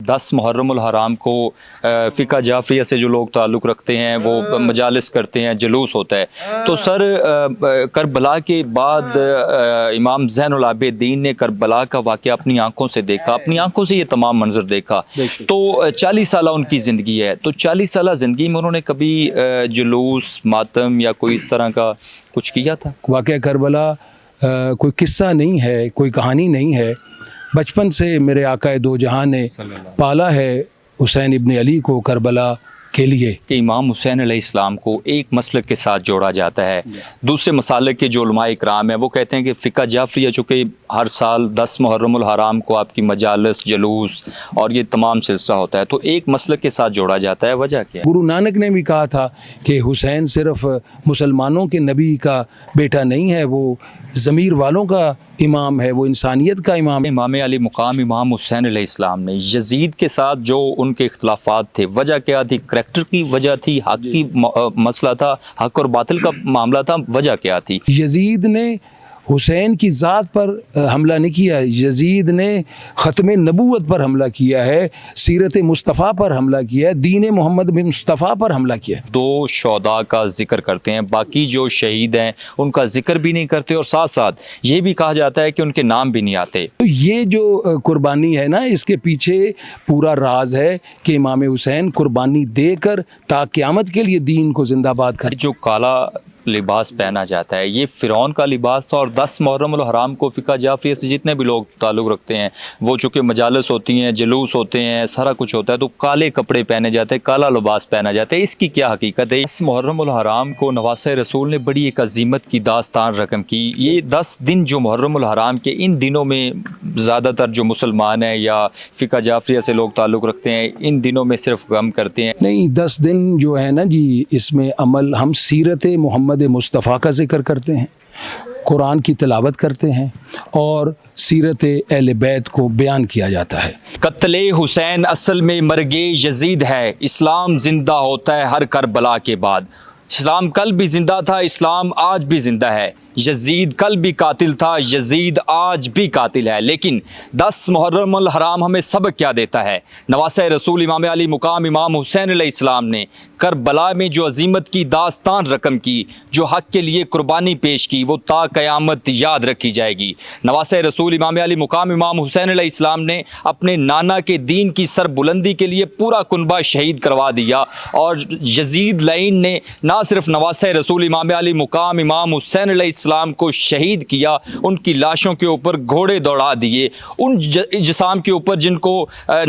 10 محرم الحرام کو فقہ جعفریہ سے جو لوگ تعلق رکھتے ہیں وہ مجالس کرتے ہیں، جلوس ہوتا ہے، تو سر کربلا کے بعد امام زین العابدین نے کربلا کا واقعہ اپنی آنکھوں سے دیکھا، اپنی آنکھوں سے یہ تمام منظر دیکھا، تو 40 سالہ ان کی زندگی ہے، تو 40 سالہ زندگی میں انہوں نے کبھی جلوس، ماتم یا کوئی اس طرح کا کچھ کیا تھا؟ واقعہ کربلا کوئی قصہ نہیں ہے، کوئی کہانی نہیں ہے، بچپن سے میرے آقا دو جہاں نے پالا ہے حسین ابن علی کو کربلا کے لیے۔ کہ امام حسین علیہ السلام کو ایک مسلک کے ساتھ جوڑا جاتا ہے، دوسرے مسالک کے جو علماء اکرام ہیں وہ کہتے ہیں کہ فقہ جعفریہ چونکہ ہر سال 10 محرم الحرام کو آپ کی مجالس، جلوس اور یہ تمام سلسلہ ہوتا ہے، تو ایک مسلک کے ساتھ جوڑا جاتا ہے، وجہ کیا ہے؟ گرو نانک نے بھی کہا تھا کہ حسین صرف مسلمانوں کے نبی کا بیٹا نہیں ہے، وہ ضمیر والوں کا امام ہے، وہ انسانیت کا امام ہے۔ امام علی مقام امام حسین علیہ السلام نے یزید کے ساتھ جو ان کے اختلافات تھے، وجہ کیا تھی؟ کریکٹر کی وجہ تھی، حق کی مسئلہ تھا، حق اور باطل کا معاملہ تھا، وجہ کیا تھی؟ یزید نے حسین کی ذات پر حملہ نہیں کیا، یزید نے ختم نبوت پر حملہ کیا ہے، سیرت مصطفیٰ پر حملہ کیا ہے، دین محمد بن مصطفیٰ پر حملہ کیا ہے۔ 2 شہداء کا ذکر کرتے ہیں، باقی جو شہید ہیں ان کا ذکر بھی نہیں کرتے، اور ساتھ ساتھ یہ بھی کہا جاتا ہے کہ ان کے نام بھی نہیں آتے۔ تو یہ جو قربانی ہے نا، اس کے پیچھے پورا راز ہے کہ امام حسین قربانی دے کر تا قیامت کے لیے دین کو زندہ باد کر۔ جو کالا لباس پہنا جاتا ہے یہ فرعون کا لباس تھا، اور 10 محرم الحرام کو فقہ جعفریہ سے جتنے بھی لوگ تعلق رکھتے ہیں وہ چونکہ مجالس ہوتی ہیں، جلوس ہوتے ہیں، سارا کچھ ہوتا ہے، تو کالے کپڑے پہنے جاتے ہیں، کالا لباس پہنا جاتا ہے، اس کی کیا حقیقت ہے؟ 10 محرم الحرام کو نواسہ رسول نے بڑی ایک عظیمت کی داستان رقم کی۔ یہ 10 دن جو محرم الحرام کے، ان دنوں میں زیادہ تر جو مسلمان ہیں یا فقہ جعفریہ سے لوگ تعلق رکھتے ہیں ان دنوں میں صرف غم کرتے ہیں۔ نہیں، 10 دن جو ہے نا جی، اس میں عمل ہم سیرت محمد مصطفیٰ کا ذکر کرتے ہیں، قرآن کی تلاوت کرتے ہیں، اور سیرت اہل بیت کو بیان کیا جاتا ہے۔ قتل حسین اصل میں مرگ یزید ہے، اسلام زندہ ہوتا ہے ہر کربلا کے بعد۔ اسلام کل بھی زندہ تھا، اسلام آج بھی زندہ ہے۔ یزید کل بھی قاتل تھا، یزید آج بھی قاتل ہے، لیکن 10 محرم الحرام ہمیں سبق کیا دیتا ہے؟ نواسہ رسول امام علی مقام امام حسین علیہ السلام نے کربلا میں جو عظیمت کی داستان رقم کی، جو حق کے لیے قربانی پیش کی، وہ تا قیامت یاد رکھی جائے گی۔ نواسہ رسول امام علی مقام امام حسین علیہ السلام نے اپنے نانا کے دین کی سر بلندی کے لیے پورا کنبہ شہید کروا دیا، اور یزید لعین نے نہ صرف نواسہ رسول امام علی مقام امام حسین علیہ السلام کو شہید کیا، ان کی لاشوں کے اوپر گھوڑے دوڑا دیے، ان جسام کے اوپر جن کو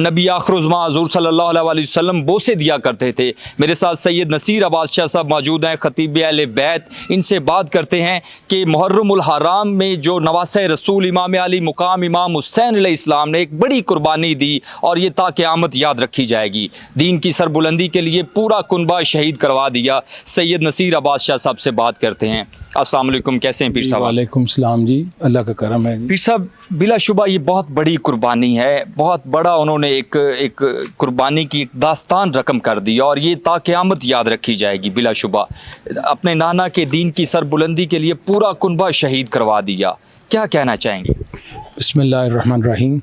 نبی آخر الزمان حضور صلی اللہ علیہ وسلم بوسے دیا کرتے تھے۔ میرے ساتھ سید نصیر عباس شاہ صاحب موجود ہیں، خطیب اہل بیت، ان سے بات کرتے ہیں کہ محرم الحرام میں جو نواسہ رسول امام علی مقام امام حسین علیہ السلام نے ایک بڑی قربانی دی، اور یہ تا قیامت یاد رکھی جائے گی، دین کی سربلندی کے لیے پورا کنبہ شہید کروا دیا۔ سید نصیر عباس شاہ صاحب سے بات کرتے ہیں۔ السلام علیکم، کیسے ہیں پیر صاحب؟ وعلیکم السلام جی، اللہ کا کرم ہے۔ پیر صاحب بلا شبہ یہ بہت بڑی قربانی ہے، بہت بڑا انہوں نے ایک قربانی کی ایک داستان رقم کر دی، اور یہ تا قیامت یاد رکھی جائے گی بلا شبہ۔ اپنے نانا کے دین کی سربلندی کے لیے پورا کنبہ شہید کروا دیا، کیا کہنا چاہیں گے؟ بسم اللہ الرحمن الرحیم،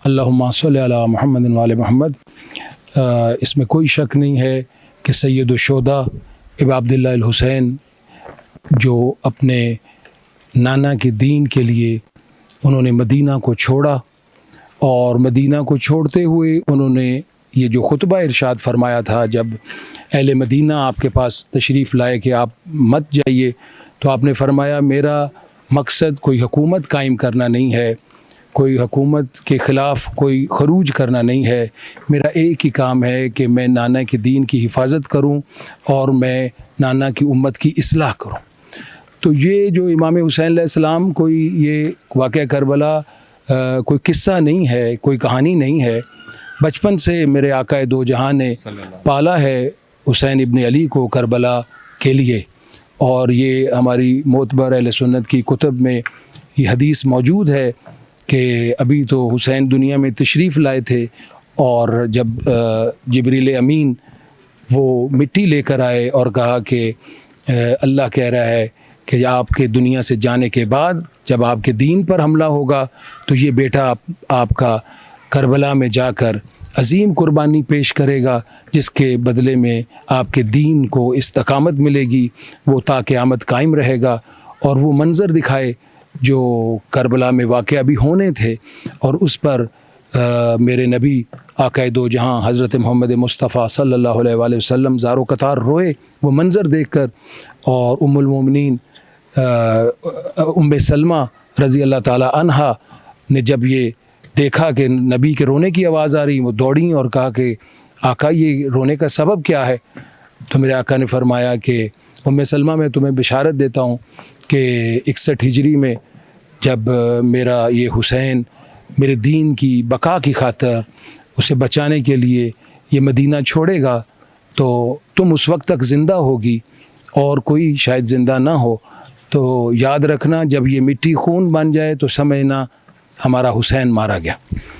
اللہم صلی علی محمد وعلی محمد۔ اس میں کوئی شک نہیں ہے کہ سید الشہداء ابا عبداللہ الحسین جو اپنے نانا کے دین کے لیے انہوں نے مدینہ کو چھوڑا، اور مدینہ کو چھوڑتے ہوئے انہوں نے یہ جو خطبہ ارشاد فرمایا تھا جب اہل مدینہ آپ کے پاس تشریف لائے کہ آپ مت جائیے، تو آپ نے فرمایا میرا مقصد کوئی حکومت قائم کرنا نہیں ہے، کوئی حکومت کے خلاف کوئی خروج کرنا نہیں ہے، میرا ایک ہی کام ہے کہ میں نانا کے دین کی حفاظت کروں اور میں نانا کی امت کی اصلاح کروں۔ تو یہ جو امام حسین علیہ السلام، کوئی یہ واقعہ کربلا کوئی قصہ نہیں ہے، کوئی کہانی نہیں ہے، بچپن سے میرے آقا دو جہاں نے پالا ہے حسین ابن علی کو کربلا کے لیے، اور یہ ہماری معتبر اہل سنت کی کتب میں یہ حدیث موجود ہے کہ ابھی تو حسین دنیا میں تشریف لائے تھے، اور جب جبریل امین وہ مٹی لے کر آئے اور کہا کہ اللہ کہہ رہا ہے کہ آپ کے دنیا سے جانے کے بعد جب آپ کے دین پر حملہ ہوگا تو یہ بیٹا آپ کا کربلا میں جا کر عظیم قربانی پیش کرے گا جس کے بدلے میں آپ کے دین کو استقامت ملے گی، وہ تا قیامت قائم رہے گا، اور وہ منظر دکھائے جو کربلا میں واقعہ بھی ہونے تھے، اور اس پر میرے نبی آقائے دو جہاں حضرت محمد مصطفیٰ صلی اللہ علیہ وآلہ وسلم زار و قطار روئے وہ منظر دیکھ کر، اور ام المومنین ام سلمہ رضی اللہ تعالی عنہا نے جب یہ دیکھا کہ نبی کے رونے کی آواز آ رہی، وہ دوڑیں اور کہا کہ آقا یہ رونے کا سبب کیا ہے؟ تو میرے آقا نے فرمایا کہ ام سلمہ میں تمہیں بشارت دیتا ہوں کہ 61 ہجری میں جب میرا یہ حسین میرے دین کی بقا کی خاطر اسے بچانے کے لیے یہ مدینہ چھوڑے گا تو تم اس وقت تک زندہ ہوگی اور کوئی شاید زندہ نہ ہو، تو یاد رکھنا جب یہ مٹی خون بن جائے تو سمجھنا ہمارا حسین مارا گیا۔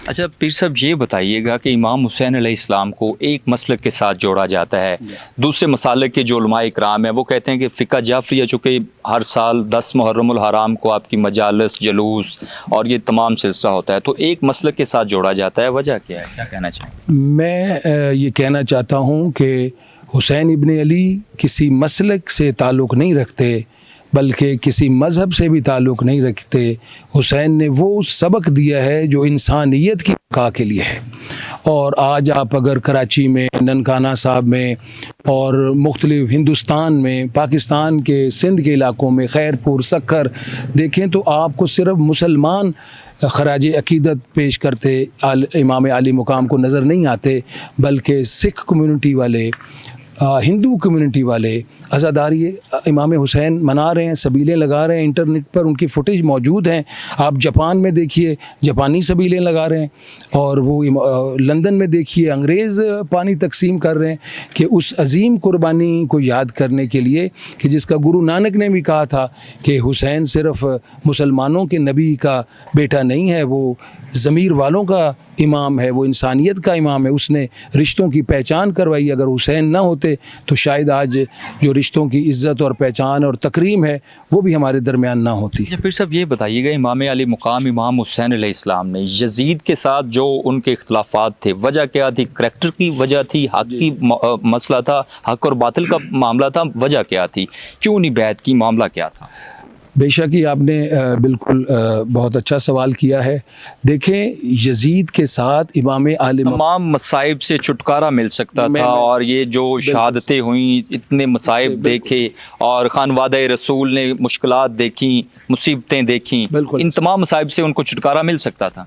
اچھا پیر صاحب یہ بتائیے گا کہ امام حسین علیہ السلام کو ایک مسلک کے ساتھ جوڑا جاتا ہے، دوسرے مسالک کے جو علماء اکرام ہیں وہ کہتے ہیں کہ فقہ جعفریہ چونکہ ہر سال 10 محرم الحرام کو آپ کی مجالس جلوس اور یہ تمام سلسلہ ہوتا ہے، تو ایک مسلک کے ساتھ جوڑا جاتا ہے، وجہ کیا ہے؟ کیا کہنا چاہیں؟ میں یہ کہنا چاہتا ہوں کہ حسین ابن علی کسی مسلک سے تعلق نہیں رکھتے بلکہ کسی مذہب سے بھی تعلق نہیں رکھتے۔ حسین نے وہ سبق دیا ہے جو انسانیت کی بقا کے لیے ہے، اور آج آپ اگر کراچی میں، ننکانہ صاحب میں اور مختلف ہندوستان میں، پاکستان کے سندھ کے علاقوں میں، خیر پور، سکھر دیکھیں تو آپ کو صرف مسلمان خراج عقیدت پیش کرتے امام عالی مقام کو نظر نہیں آتے، بلکہ سکھ کمیونٹی والے، ہندو کمیونٹی والے عزاداری امام حسین منا رہے ہیں، سبیلیں لگا رہے ہیں، انٹرنیٹ پر ان کی فوٹیج موجود ہیں۔ آپ جاپان میں دیکھیے جاپانی سبیلیں لگا رہے ہیں، اور وہ لندن میں دیکھیے انگریز پانی تقسیم کر رہے ہیں، کہ اس عظیم قربانی کو یاد کرنے کے لیے کہ جس کا گرو نانک نے بھی کہا تھا کہ حسین صرف مسلمانوں کے نبی کا بیٹا نہیں ہے، وہ ضمیر والوں کا امام ہے، وہ انسانیت کا امام ہے، اس نے رشتوں کی پہچان کروائی۔ اگر حسین نہ ہوتے تو شاید آج جو رشتوں کی عزت اور پہچان اور تکریم ہے وہ بھی ہمارے درمیان نہ ہوتی۔ پھر صاحب یہ بتائیے گا امام علی مقام امام حسین علیہ السلام نے یزید کے ساتھ جو ان کے اختلافات تھے، وجہ کیا تھی؟ کریکٹر کی وجہ تھی؟ حق کی مسئلہ تھا؟ حق اور باطل کا معاملہ تھا؟ وجہ کیا تھی؟ کیوں نہیں بیعت کی؟ معاملہ کیا تھا؟ بے شک ہی آپ نے بالکل بہت اچھا سوال کیا ہے۔ دیکھیں یزید کے ساتھ امام علی تمام مصائب سے چھٹکارا مل سکتا تھا، اور یہ جو شہادتیں ہوئیں، اتنے مصائب دیکھے، اور خانوادہ رسول نے مشکلات دیکھیں، مصیبتیں دیکھیں، ان تمام مصائب سے ان کو چھٹکارا مل سکتا تھا۔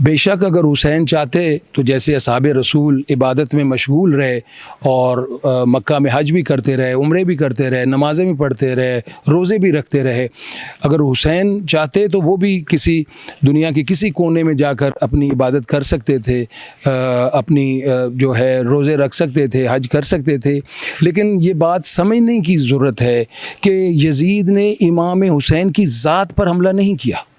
بے شک اگر حسین چاہتے تو جیسے اصحاب رسول عبادت میں مشغول رہے اور مکہ میں حج بھی کرتے رہے، عمرے بھی کرتے رہے، نمازیں بھی پڑھتے رہے، روزے بھی رکھتے رہے، اگر حسین چاہتے تو وہ بھی کسی دنیا کے کسی کونے میں جا کر اپنی عبادت کر سکتے تھے، اپنی جو ہے روزے رکھ سکتے تھے، حج کر سکتے تھے۔ لیکن یہ بات سمجھنے کی ضرورت ہے کہ یزید نے امام حسین کی ذات پر حملہ نہیں کیا۔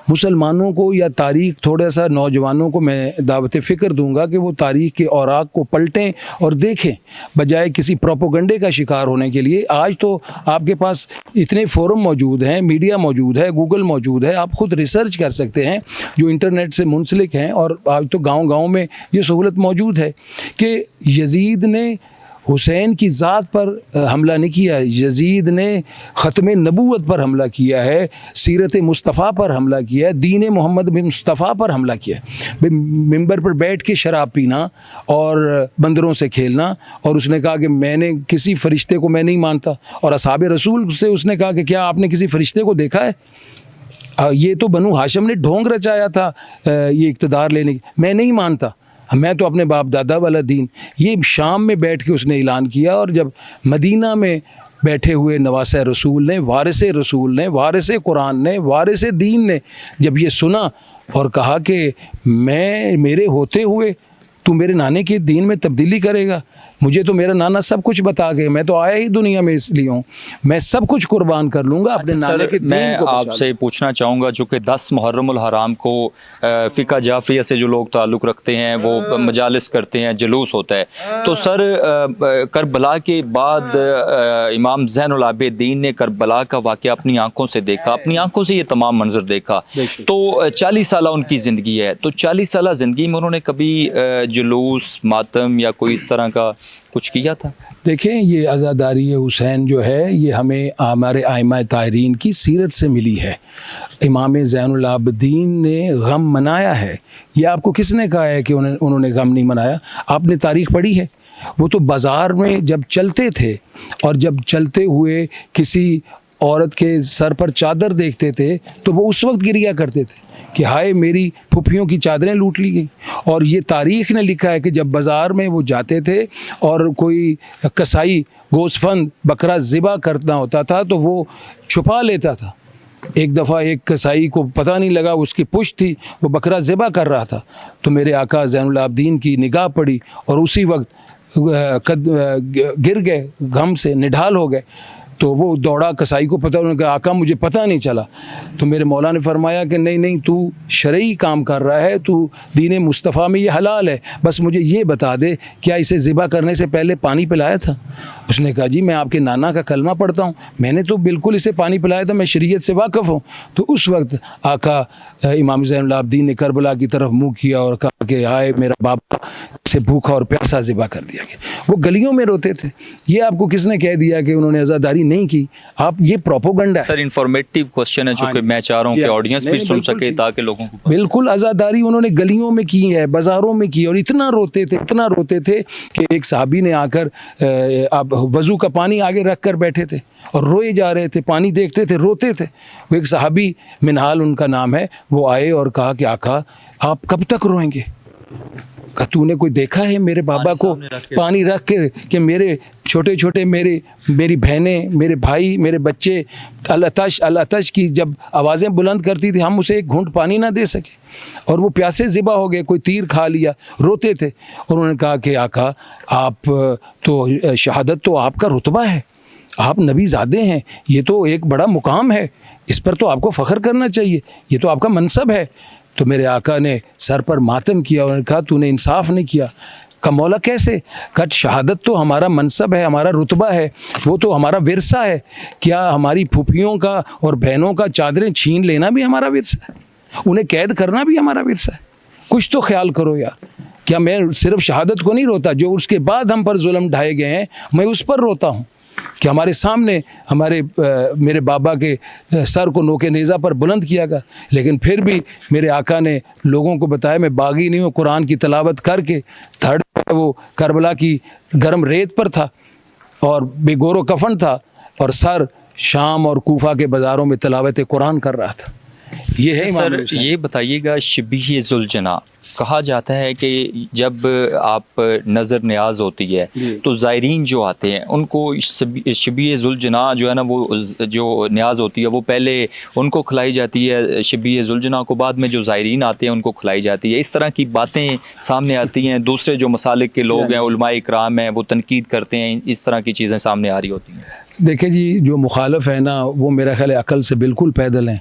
مسلمانوں کو یا تاریخ، تھوڑا سا نوجوانوں کو میں دعوت فکر دوں گا کہ وہ تاریخ کے اوراق کو پلٹیں اور دیکھیں، بجائے کسی پروپیگنڈے کا شکار ہونے کے لیے۔ آج تو آپ کے پاس اتنے فورم موجود ہیں، میڈیا موجود ہے، گوگل موجود ہے، آپ خود ریسرچ کر سکتے ہیں جو انٹرنیٹ سے منسلک ہیں، اور آج تو گاؤں گاؤں میں یہ سہولت موجود ہے کہ یزید نے حسین کی ذات پر حملہ نہیں کیا، یزید نے ختم نبوت پر حملہ کیا ہے، سیرت مصطفیٰ پر حملہ کیا ہے، دین محمد بن مصطفیٰ پر حملہ کیا ہے۔ ممبر پر بیٹھ کے شراب پینا اور بندروں سے کھیلنا، اور اس نے کہا کہ میں نے کسی فرشتے کو میں نہیں مانتا، اور اصحاب رسول سے اس نے کہا کہ کیا آپ نے کسی فرشتے کو دیکھا ہے؟ یہ تو بنو ہاشم نے ڈھونگ رچایا تھا یہ اقتدار لینے کی، میں نہیں مانتا، میں تو اپنے باپ دادا والا دین۔ یہ شام میں بیٹھ کے اس نے اعلان کیا، اور جب مدینہ میں بیٹھے ہوئے نواسہ رسول نے، وارث رسول نے، وارث قرآن نے، وارث دین نے جب یہ سنا اور کہا کہ میرے ہوتے ہوئے تو میرے نانے کے دین میں تبدیلی کرے گا، مجھے تو میرا نانا سب کچھ بتا گئے، میں تو آیا ہی دنیا میں اس لیے ہوں، میں سب کچھ قربان کر لوں گا اپنے نانے کے دین میں کو بچا آپ سے پوچھنا چاہوں گا، چونکہ 10 محرم الحرام کو فقہ جعفریہ سے جو لوگ تعلق رکھتے ہیں وہ مجالس کرتے ہیں، جلوس ہوتا ہے، تو سر کربلا کے بعد امام زین العابدین نے کربلا کا واقعہ اپنی آنکھوں سے دیکھا، اپنی آنکھوں سے یہ تمام منظر دیکھا، تو 40 سالہ ان کی زندگی ہے، تو 40 سالہ زندگی میں انہوں نے کبھی جلوس، ماتم یا کوئی اس طرح کا کچھ کیا تھا؟ دیکھیں، یہ عزاداری حسین جو ہے یہ ہمیں ہمارے ائمہ طاہرین کی سیرت سے ملی ہے۔ امام زین العابدین نے غم منایا ہے، یہ آپ کو کس نے کہا ہے کہ انہوں نے غم نہیں منایا؟ آپ نے تاریخ پڑھی ہے؟ وہ تو بازار میں جب چلتے تھے اور جب چلتے ہوئے کسی عورت کے سر پر چادر دیکھتے تھے تو وہ اس وقت گریا کرتے تھے کہ ہائے میری پھپھیوں کی چادریں لوٹ لی گئیں۔ اور یہ تاریخ نے لکھا ہے کہ جب بازار میں وہ جاتے تھے اور کوئی کسائی گوسفند بکرا ذبح کرنا ہوتا تھا تو وہ چھپا لیتا تھا۔ ایک دفعہ ایک کسائی کو پتہ نہیں لگا، اس کی پشت تھی، وہ بکرا ذبح کر رہا تھا، تو میرے آقا زین العابدین کی نگاہ پڑی اور اسی وقت گر گئے، غم سے نڈھال ہو گئے۔ تو وہ دوڑا، کسائی کو پتہ، انہوں نے کہا آقا مجھے پتہ نہیں چلا۔ تو میرے مولا نے فرمایا کہ نہیں تو شرعی کام کر رہا ہے، تو دین مصطفیٰ میں یہ حلال ہے، بس مجھے یہ بتا دے کیا اسے ذبح کرنے سے پہلے پانی پلایا تھا؟ اس نے کہا جی میں آپ کے نانا کا کلمہ پڑھتا ہوں، میں نے تو بالکل اسے پانی پلایا تھا، میں شریعت سے واقف ہوں۔ تو اس وقت آقا امام زین العابدین نے کربلا کی طرف منہ کیا اور کہا کہ ہائے میرا باپ سے بھوکا اور پیاسا ذبح کر دیا گیا۔ وہ گلیوں میں روتے تھے۔ یہ آپ کو کس نے کہہ دیا کہ انہوں نے عزاداری نہیں کی؟ آپ یہ پروپوگنڈا ہے۔ سر انفارمیٹیو کوسچن ہے جو کہ میں چاہ رہا ہوں کہ آڈینس بھی سن سکے تاکہ لوگوں کو بالکل عزاداری انہوں نے گلیوں میں کی ہے، بازاروں میں کی، اور اتنا روتے تھے کہ ایک صحابی نے آ کر اب وضو کا پانی آگے رکھ کر بیٹھے تھے اور روئے جا رہے تھے، پانی دیکھتے تھے، روتے تھے۔ وہ ایک صحابی منہال ان کا نام ہے، وہ آئے اور کہا کہ آقا آپ کب تک روئیں گے؟ کہ تو نے کوئی دیکھا ہے میرے بابا کو پانی رکھ کے کہ میرے چھوٹے چھوٹے میری بہنیں، میرے بھائی، میرے بچے العطش کی جب آوازیں بلند کرتی تھی ہم اسے ایک گھونٹ پانی نہ دے سکے، اور وہ پیاسے ذبح ہو گئے، کوئی تیر کھا لیا، روتے تھے۔ اور انہوں نے کہا کہ آقا آپ تو شہادت تو آپ کا رتبہ ہے، آپ نبی زادے ہیں، یہ تو ایک بڑا مقام ہے، اس پر تو آپ کو فخر کرنا چاہیے، یہ تو آپ کا منصب ہے۔ تو میرے آقا نے سر پر ماتم کیا اور کہا تو نے انصاف نہیں کیا۔ کہ مولا کیسے؟ کہ شہادت تو ہمارا منصب ہے، ہمارا رتبہ ہے، وہ تو ہمارا ورثہ ہے، کیا ہماری پھوپھیوں کا اور بہنوں کا چادریں چھین لینا بھی ہمارا ورثہ ہے؟ انہیں قید کرنا بھی ہمارا ورثہ ہے؟ کچھ تو خیال کرو یار۔ کیا میں صرف شہادت کو نہیں روتا، جو اس کے بعد ہم پر ظلم ڈھائے گئے ہیں میں اس پر روتا ہوں کہ ہمارے سامنے میرے بابا کے سر کو نوکے نیزہ پر بلند کیا گیا، لیکن پھر بھی میرے آقا نے لوگوں کو بتایا میں باغی نہیں ہوں، قرآن کی تلاوت کر کے دھڑ وہ کربلا کی گرم ریت پر تھا اور بے گور و کفن تھا، اور سر شام اور کوفہ کے بازاروں میں تلاوت قرآن کر رہا تھا۔ یہ ہے امام سر حسین۔ یہ بتائیے گا، شبیہ ذوالجناح کہا جاتا ہے کہ جب آپ نظر نیاز ہوتی ہے تو زائرین جو آتے ہیں ان کو شبیہ ذوالجناح جو ہے نا، وہ جو نیاز ہوتی ہے وہ پہلے ان کو کھلائی جاتی ہے شبیہ ذوالجناح کو، بعد میں جو زائرین آتے ہیں ان کو کھلائی جاتی ہے۔ اس طرح کی باتیں سامنے آتی ہیں، دوسرے جو مسالک کے لوگ ہیں، علماء اکرام ہیں، وہ تنقید کرتے ہیں، اس طرح کی چیزیں سامنے آ رہی ہوتی ہیں۔ دیکھیں جی، جو مخالف ہے نا وہ میرا خیال ہے عقل سے بالکل پیدل ہیں،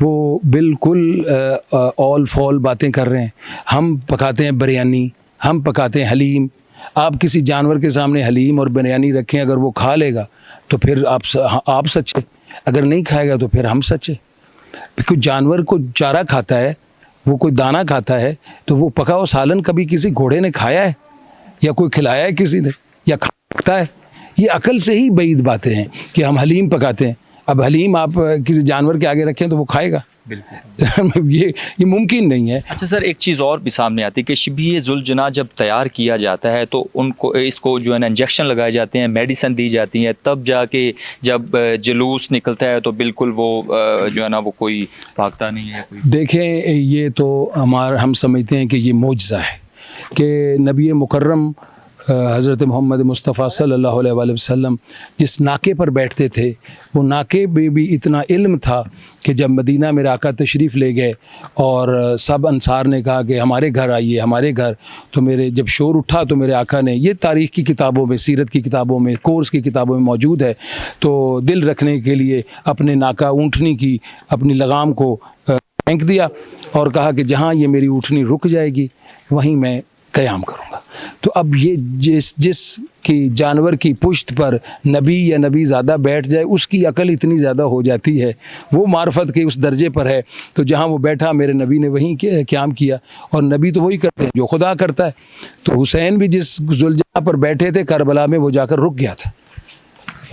وہ بالکل اول فول باتیں کر رہے ہیں۔ ہم پکاتے ہیں بریانی، ہم پکاتے ہیں حلیم، آپ کسی جانور کے سامنے حلیم اور بریانی رکھیں، اگر وہ کھا لے گا تو پھر آپ سچے، اگر نہیں کھائے گا تو پھر ہم سچے۔ کوئی جانور کو چارہ کھاتا ہے، وہ کوئی دانہ کھاتا ہے، تو وہ پکا ہوا سالن کبھی کسی گھوڑے نے کھایا ہے یا کوئی کھلایا ہے کسی نے یا کھاتا ہے؟ یہ عقل سے ہی بعید باتیں ہیں کہ ہم حلیم پکاتے ہیں۔ اب حلیم آپ کسی جانور کے آگے رکھیں تو وہ کھائے گا؟ بالکل یہ ممکن نہیں ہے۔ اچھا سر، ایک چیز اور بھی سامنے آتی ہے کہ شبیہ ذوالجناح جب تیار کیا جاتا ہے تو ان کو اس کو جو ہے نا انجیکشن لگائے جاتے ہیں، میڈیسن دی جاتی ہیں، تب جا کے جب جلوس نکلتا ہے تو بالکل وہ جو ہے نا وہ کوئی بھاگتا نہیں ہے۔ دیکھیں، یہ تو ہم سمجھتے ہیں کہ یہ معجزہ ہے کہ نبی مکرم حضرت محمد مصطفیٰ صلی اللہ علیہ وآلہ وسلم جس ناکے پر بیٹھتے تھے، وہ ناکے میں بھی اتنا علم تھا کہ جب مدینہ میرے آقا تشریف لے گئے اور سب انصار نے کہا کہ ہمارے گھر آئیے، ہمارے گھر، تو جب شور اٹھا تو میرے آقا نے، یہ تاریخ کی کتابوں میں، سیرت کی کتابوں میں، کورس کی کتابوں میں موجود ہے، تو دل رکھنے کے لیے اپنے ناکا اونٹنی کی اپنی لگام کو پھینک دیا اور کہا کہ جہاں یہ میری اونٹنی رک جائے گی وہیں میں قیام کروں گا۔ تو اب یہ جس کی جانور کی پشت پر نبی یا نبی زیادہ بیٹھ جائے، اس کی عقل اتنی زیادہ ہو جاتی ہے، وہ معرفت کے اس درجے پر ہے، تو جہاں وہ بیٹھا میرے نبی نے وہیں قیام کیا، اور نبی تو وہی کرتے ہیں جو خدا کرتا ہے۔ تو حسین بھی جس ذوالجلال پر بیٹھے تھے کربلا میں، وہ جا کر رک گیا تھا،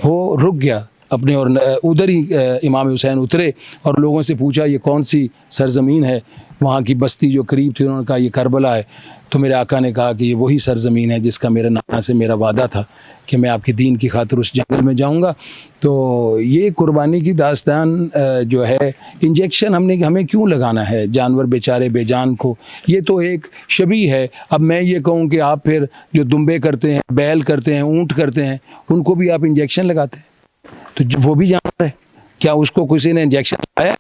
وہ رک گیا اپنے، اور ادھر ہی امام حسین اترے اور لوگوں سے پوچھا یہ کون سی سرزمین ہے، وہاں کی بستی جو قریب تھی، انہوں نے کہا یہ کربلا ہے۔ تو میرے آقا نے کہا کہ یہ وہی سرزمین ہے جس کا میرے نانا سے میرا وعدہ تھا کہ میں آپ کے دین کی خاطر اس جنگل میں جاؤں گا۔ تو یہ قربانی کی داستان جو ہے، انجیکشن ہمیں کیوں لگانا ہے جانور بیچارے بے جان کو؟ یہ تو ایک شبیہ ہے۔ اب میں یہ کہوں کہ آپ پھر جو دمبے کرتے ہیں، بیل کرتے ہیں، اونٹ کرتے ہیں، ان کو بھی آپ انجیکشن لگاتے ہیں، تو وہ بھی جانور ہے، کیا اس کو کسی نے انجیکشن لگایا؟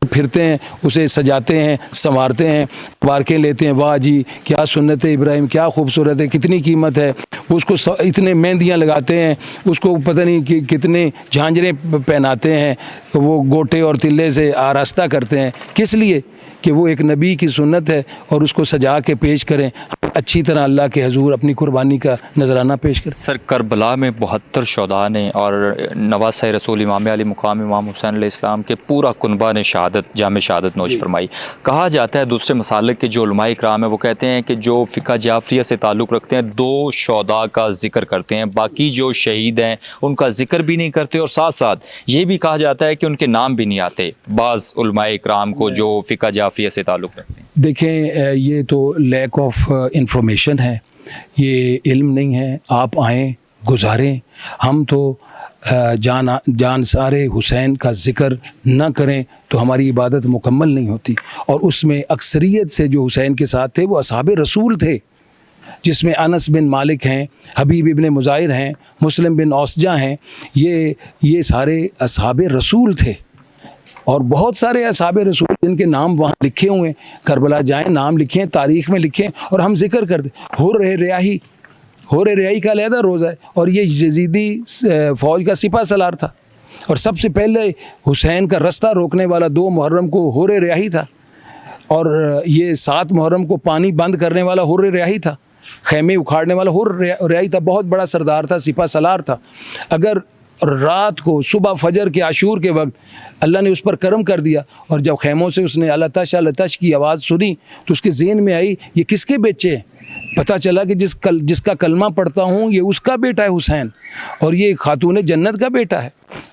پھرتے ہیں، اسے سجاتے ہیں، سنوارتے ہیں، بارکیں لیتے ہیں، واہ جی کیا سنت ابراہیم، کیا خوبصورت ہے، کتنی قیمت ہے، اس کو اتنے مہندیاں لگاتے ہیں، اس کو پتہ نہیں کتنے جھانجریں پہناتے ہیں، وہ گوٹے اور تلے سے آراستہ کرتے ہیں، کس لیے؟ کہ وہ ایک نبی کی سنت ہے، اور اس کو سجا کے پیش کریں، اچھی طرح اللہ کے حضور اپنی قربانی کا نذرانہ پیش کریں۔ سر، کربلا میں 72 شہداء نے اور نواسۂ رسول امام علی مقام امام حسین علیہ السلام کے پورا کنبہ نے شہادت، جام شہادت نوش فرمائی۔ کہا جاتا ہے دوسرے مسالک کے جو علماء کرام ہیں وہ کہتے ہیں کہ جو فقہ جعفریہ سے تعلق رکھتے ہیں 2 شہداء کا ذکر کرتے ہیں، باقی جو شہید ہیں ان کا ذکر بھی نہیں کرتے، اور ساتھ ساتھ یہ بھی کہا جاتا ہے کہ ان کے نام بھی نہیں آتے بعض علماء کرام کو جو فقہ جعفریہ سے تعلق رکھتے ہیں۔ دیکھیں، یہ تو لیک آف انفارمیشن ہے، یہ علم نہیں ہے۔ آپ آئیں، گزاریں، ہم تو جان سارے حسین کا ذکر نہ کریں تو ہماری عبادت مکمل نہیں ہوتی۔ اور اس میں اکثریت سے جو حسین کے ساتھ تھے وہ اصحاب رسول تھے، جس میں انس بن مالک ہیں، حبیب ابن مظاہر ہیں، مسلم بن اوسجہ ہیں، یہ سارے اصحاب رسول تھے۔ اور بہت سارے اصحاب رسول جن کے نام وہاں لکھے ہوئے ہیں، کربلا جائیں، نام لکھیں، تاریخ میں لکھیں، اور ہم ذکر کرتے۔ حور ریاحی کا علیحدہ روزہ ہے، اور یہ یزیدی فوج کا سپہ سالار تھا، اور سب سے پہلے حسین کا رستہ روکنے والا 2 محرم کو حور ریاحی تھا، اور یہ 7 محرم کو پانی بند کرنے والا حور ریاحی تھا، خیمے اکھاڑنے والا حور ریاحی تھا، بہت بڑا سردار تھا، سپہ سالار تھا۔ اگر رات کو صبح فجر کے عاشور کے وقت اللہ نے اس پر کرم کر دیا، اور جب خیموں سے اس نے اللہ تش کی آواز سنی تو اس کے ذہن میں آئی یہ کس کے بچے ہیں؟ پتہ چلا کہ جس کا کلمہ پڑھتا ہوں یہ اس کا بیٹا ہے حسین، اور یہ خاتون جنت کا بیٹا ہے،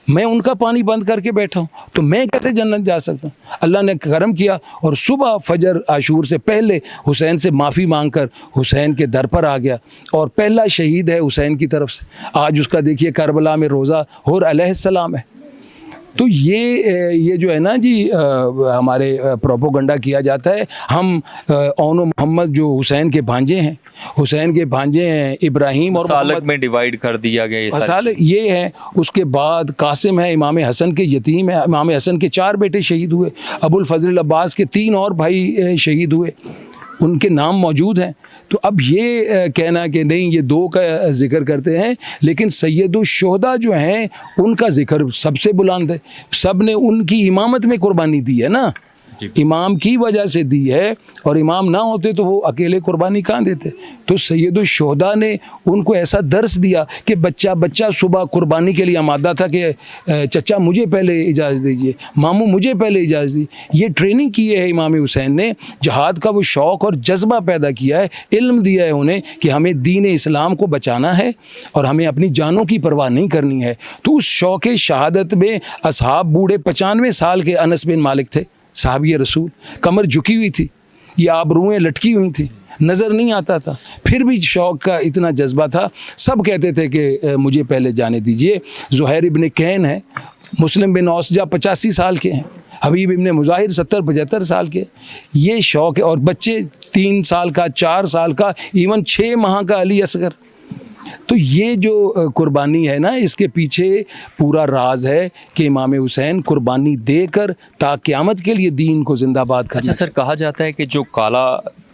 میں ان کا پانی بند کر کے بیٹھا ہوں، تو میں کیسے جنت جا سکتا ہوں؟ اللہ نے کرم کیا، اور صبح فجر عاشور سے پہلے حسین سے معافی مانگ کر حسین کے در پر آ گیا، اور پہلا شہید ہے حسین کی طرف سے۔ آج اس کا دیکھیے کربلا میں روزہ حور علیہ السلام ہے۔ تو یہ جو ہے نا جی، ہمارے پروپوگنڈا کیا جاتا ہے، ہم اون و محمد جو حسین کے بھانجے ہیں ابراہیم اور مسالک میں ڈیوائیڈ کر دیا گیا، مسالک یہ ہے۔ اس کے بعد قاسم ہے، امام حسن کے یتیم ہے، امام حسن کے 4 بیٹے شہید ہوئے، ابو الفضل العباس کے 3 اور بھائی شہید ہوئے، ان کے نام موجود ہیں۔ تو اب یہ کہنا کہ نہیں یہ 2 کا ذکر کرتے ہیں، لیکن سید الشہداء جو ہیں ان کا ذکر سب سے بلند ہے، سب نے ان کی امامت میں قربانی دی ہے نا، امام کی وجہ سے دی ہے، اور امام نہ ہوتے تو وہ اکیلے قربانی کہاں دیتے؟ تو سید الشہداء نے ان کو ایسا درس دیا کہ بچہ صبح قربانی کے لیے آمادہ تھا کہ چچا مجھے پہلے اجازت دیجیے، ماموں مجھے پہلے اجازت دیجیے۔ یہ ٹریننگ کی ہے امام حسین نے، جہاد کا وہ شوق اور جذبہ پیدا کیا ہے، علم دیا ہے انہیں کہ ہمیں دین اسلام کو بچانا ہے اور ہمیں اپنی جانوں کی پرواہ نہیں کرنی ہے۔ تو اس شوق شہادت میں اصحاب بوڑھے 95 سال کے انس بن مالک تھے، صحابی رسول، کمر جھکی ہوئی تھی، یہ آبروئیں لٹکی ہوئی تھیں، نظر نہیں آتا تھا، پھر بھی شوق کا اتنا جذبہ تھا، سب کہتے تھے کہ مجھے پہلے جانے دیجئے۔ زہیر ابن کین ہے، مسلم بن اوسجہ 85 سال کے ہیں, حبیب ابن مظاہر 70-75 سال کے. یہ شوق ہے. اور بچے 3 سال کا, 4 سال کا, ایون 6 ماہ کا علی اصغر. تو یہ جو قربانی ہے نا, اس کے پیچھے پورا راز ہے کہ امام حسین قربانی دے کر تا قیامت کے لیے دین کو زندہ باد کرنا. اچھا سر, کہا جاتا ہے کہ جو کالا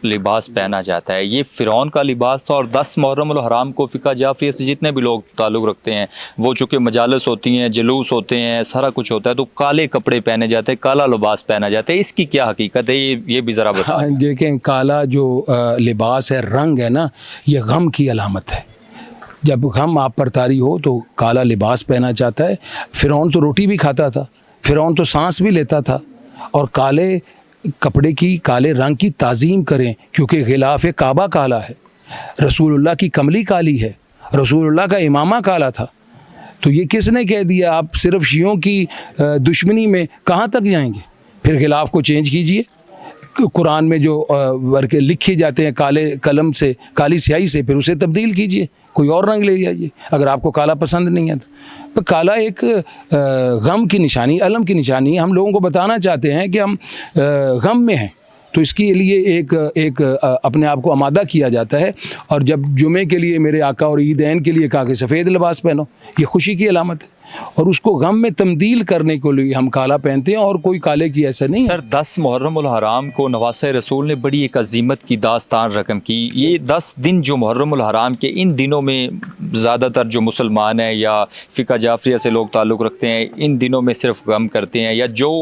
لباس پہنا جاتا ہے یہ فرعون کا لباس تھا, اور 10 محرم الحرام کو فقہ جعفریہ سے جتنے بھی لوگ تعلق رکھتے ہیں وہ چونکہ مجالس ہوتی ہیں, جلوس ہوتے ہیں, سارا کچھ ہوتا ہے, تو کالے کپڑے پہنے جاتے ہیں, کالا لباس پہنا جاتا ہے. اس کی کیا حقیقت ہے, یہ بھی ذرا بتائیں. دیکھیں, کالا جو لباس ہے, رنگ ہے نا, یہ غم کی علامت ہے. جب غم آپ پر طاری ہو تو کالا لباس پہنا جاتا ہے. فرعون تو روٹی بھی کھاتا تھا, فرعون تو سانس بھی لیتا تھا, اور کالے کپڑے کی, کالے رنگ کی تعظیم کریں, کیونکہ غلاف کعبہ کالا ہے, رسول اللہ کی کملی کالی ہے, رسول اللہ کا امامہ کالا تھا. تو یہ کس نے کہہ دیا؟ آپ صرف شیعوں کی دشمنی میں کہاں تک جائیں گے؟ پھر غلاف کو چینج کیجئے. قرآن میں جو ورقے لکھے جاتے ہیں کالے قلم سے, کالی سیاہی سے, پھر اسے تبدیل کیجئے, کوئی اور رنگ لے جائیے اگر آپ کو کالا پسند نہیں ہے تو. کالا ایک غم کی نشانی, علم کی نشانی ہے. ہم لوگوں کو بتانا چاہتے ہیں کہ ہم غم میں ہیں, تو اس کے لیے ایک اپنے آپ کو آمادہ کیا جاتا ہے. اور جب جمعے کے لیے میرے آقا اور عیدین کے لیے کہا کہ سفید لباس پہنو, یہ خوشی کی علامت ہے, اور اس کو غم میں تبدیل کرنے کے لیے ہم کالا پہنتے ہیں, اور کوئی کالے کی ایسا نہیں ہے. سر, 10 محرم الحرام کو نواسۂ رسول نے بڑی ایک عظیمت کی داستان رقم کی. یہ 10 دن جو محرم الحرام کے, ان دنوں میں زیادہ تر جو مسلمان ہیں یا فقہ جعفریہ سے لوگ تعلق رکھتے ہیں, ان دنوں میں صرف غم کرتے ہیں, یا جو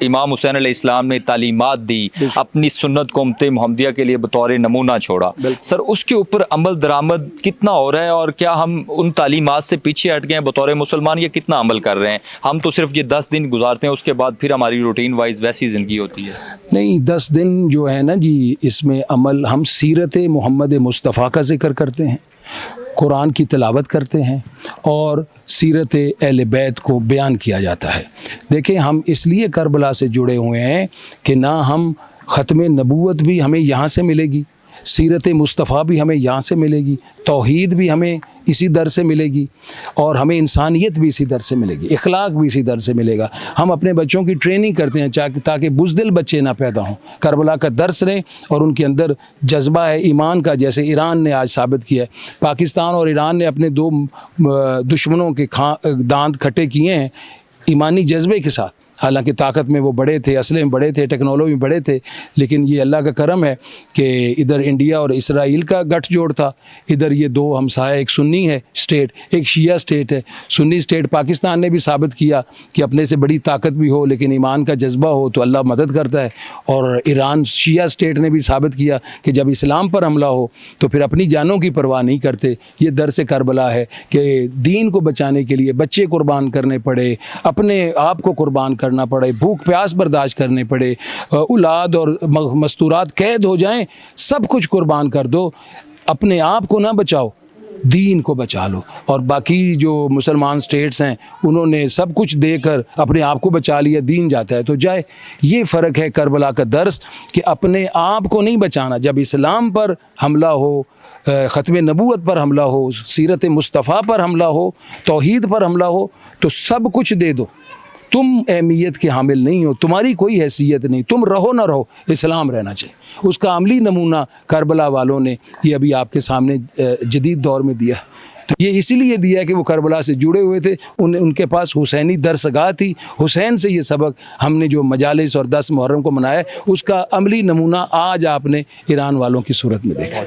امام حسین علیہ السلام نے تعلیمات دی, اپنی سنت کو امت محمدیہ کے لیے بطور نمونہ چھوڑا. سر, اس کے اوپر عمل درآمد کتنا ہو رہا ہے, اور کیا ہم ان تعلیمات سے پیچھے ہٹ گئے ہیں بطور مسلمان, یا کتنا عمل کر رہے ہیں؟ ہم تو صرف یہ 10 دن گزارتے ہیں, اس کے بعد پھر ہماری روٹین وائز ویسی زندگی ہوتی ہے. نہیں, 10 دن جو ہے نا جی, اس میں عمل ہم سیرت محمد مصطفیٰ کا ذکر کرتے ہیں, قرآن کی تلاوت کرتے ہیں, اور سیرت اہل بیت کو بیان کیا جاتا ہے. دیکھیں, ہم اس لیے کربلا سے جڑے ہوئے ہیں کہ نہ ہم ختم نبوت بھی ہمیں یہاں سے ملے گی, سیرت مصطفیٰ بھی ہمیں یہاں سے ملے گی, توحید بھی ہمیں اسی در سے ملے گی, اور ہمیں انسانیت بھی اسی در سے ملے گی, اخلاق بھی اسی در سے ملے گا. ہم اپنے بچوں کی ٹریننگ کرتے ہیں تاکہ بزدل بچے نہ پیدا ہوں, کربلا کا درس رہیں, اور ان کے اندر جذبہ ہے ایمان کا, جیسے ایران نے آج ثابت کیا ہے. پاکستان اور ایران نے اپنے 2 دشمنوں کے دانت کھٹے کیے ہیں ایمانی جذبے کے ساتھ. حالانکہ طاقت میں وہ بڑے تھے, اسلحے میں بڑے تھے, ٹیکنالوجی میں بڑے تھے, لیکن یہ اللہ کا کرم ہے کہ ادھر انڈیا اور اسرائیل کا گٹھ جوڑ تھا, ادھر یہ 2 ہمسائے, ایک سنی ہے اسٹیٹ, ایک شیعہ اسٹیٹ ہے. سنی اسٹیٹ پاکستان نے بھی ثابت کیا کہ اپنے سے بڑی طاقت بھی ہو لیکن ایمان کا جذبہ ہو تو اللہ مدد کرتا ہے, اور ایران شیعہ اسٹیٹ نے بھی ثابت کیا کہ جب اسلام پر حملہ ہو تو پھر اپنی جانوں کی پرواہ نہیں کرتے. یہ درس کربلا ہے کہ دین کو بچانے کے لیے بچے قربان کرنے پڑے, اپنے آپ کو قربان کرنا پڑے, بھوک پیاس برداشت کرنے پڑے, اولاد اور مستورات قید ہو جائیں, سب کچھ قربان کر دو. اپنے آپ کو نہ بچاؤ, دین کو بچا لو. اور باقی جو مسلمان سٹیٹس ہیں انہوں نے سب کچھ دے کر اپنے آپ کو بچا لیا, دین جاتا ہے تو جائے. یہ فرق ہے کربلا کا درس کہ اپنے آپ کو نہیں بچانا. جب اسلام پر حملہ ہو, ختم نبوت پر حملہ ہو, سیرت مصطفیٰ پر حملہ ہو, توحید پر حملہ ہو, تو سب کچھ دے دو. تم اہمیت کے حامل نہیں ہو, تمہاری کوئی حیثیت نہیں, تم رہو نہ رہو, اسلام رہنا چاہیے. اس کا عملی نمونہ کربلا والوں نے یہ ابھی آپ کے سامنے جدید دور میں دیا. تو یہ اسی لیے دیا کہ وہ کربلا سے جڑے ہوئے تھے, ان کے پاس حسینی درسگاہ تھی. حسین سے یہ سبق ہم نے جو مجالس اور 10 محرم کو منایا, اس کا عملی نمونہ آج آپ نے ایران والوں کی صورت میں دیکھا.